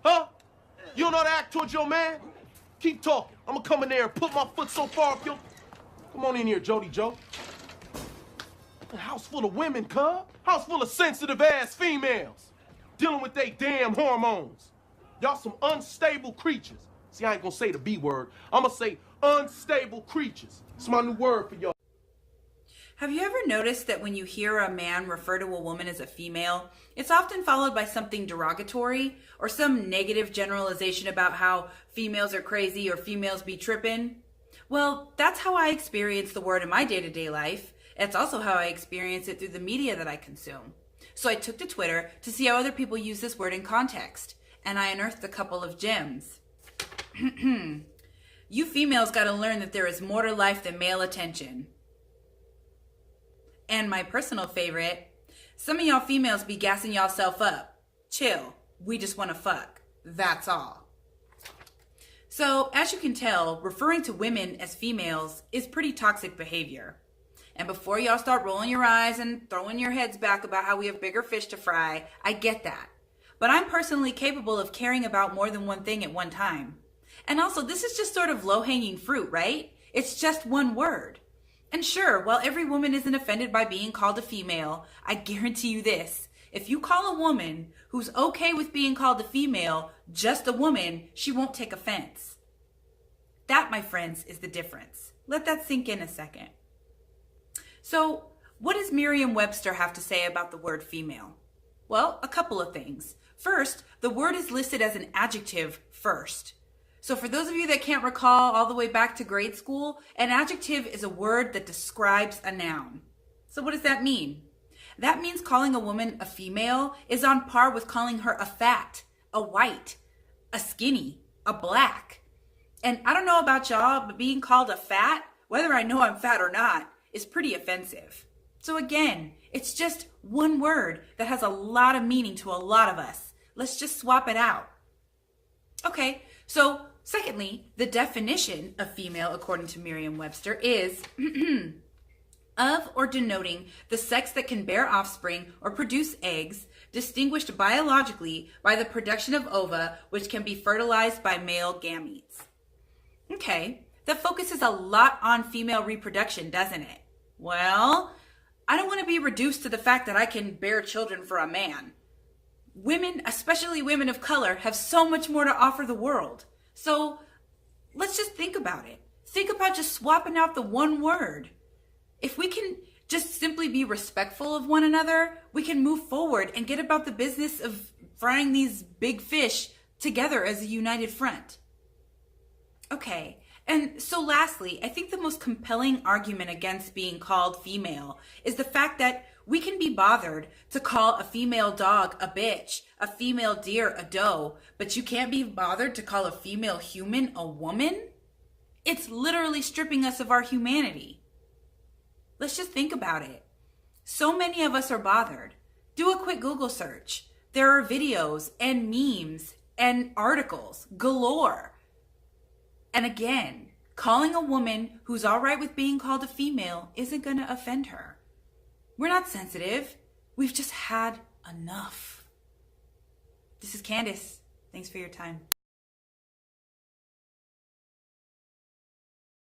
Huh? You don't know how to act towards your man? Keep talking. I'm gonna come in there and put my foot so far up your... Come on in here, Jody Joe. A house full of women, cuz. House full of sensitive-ass females. Dealing with they damn hormones. Y'all some unstable creatures. See, I ain't gonna say the B word. I'm gonna say unstable creatures. It's my new word for y'all. Have you ever noticed that when you hear a man refer to a woman as a female, it's often followed by something derogatory or some negative generalization about how females are crazy or females be tripping? Well, that's how I experience the word in my day-to-day life. It's also how I experience it through the media that I consume. So I took to Twitter to see how other people use this word in context, and I unearthed a couple of gems. You females gotta learn that there is more to life than male attention. And my personal favorite, some of y'all females be gassing y'all self up. Chill, we just wanna fuck. That's all. So, as you can tell, referring to women as females is pretty toxic behavior. And before y'all start rolling your eyes and throwing your heads back about how we have bigger fish to fry, I get that. But I'm personally capable of caring about more than one thing at one time. And also, this is just sort of low-hanging fruit, right? It's just one word. And sure, while every woman isn't offended by being called a female, I guarantee you this. If you call a woman who's okay with being called a female just a woman, she won't take offense. That, my friends, is the difference. Let that sink in a second. So, what does Merriam-Webster have to say about the word female? Well, a couple of things. First, the word is listed as an adjective first. So for those of you that can't recall all the way back to grade school, an adjective is a word that describes a noun. So what does that mean? That means calling a woman a female is on par with calling her a fat, a white, a skinny, a black. And I don't know about y'all, but being called a fat, whether I know I'm fat or not, is pretty offensive. So again, it's just one word that has a lot of meaning to a lot of us. Let's just swap it out. Okay, so secondly, the definition of female, according to Merriam-Webster, is of or denoting the sex that can bear offspring or produce eggs, distinguished biologically by the production of ova, which can be fertilized by male gametes. Okay, that focuses a lot on female reproduction, doesn't it? Well, I don't want to be reduced to the fact that I can bear children for a man. Women, especially women of color, have so much more to offer the world. So let's just think about it. Think about just swapping out the one word. If we can just simply be respectful of one another, we can move forward and get about the business of frying these big fish together as a united front. Okay, and so lastly, I think the most compelling argument against being called female is the fact that we can be bothered to call a female dog a bitch, a female deer a doe, but you can't be bothered to call a female human a woman? It's literally stripping us of our humanity. Let's just think about it. So many of us are bothered. Do a quick Google search. There are videos and memes and articles galore. And again, calling a woman who's all right with being called a female isn't going to offend her. We're not sensitive. We've just had enough. This is Candace. Thanks for your time.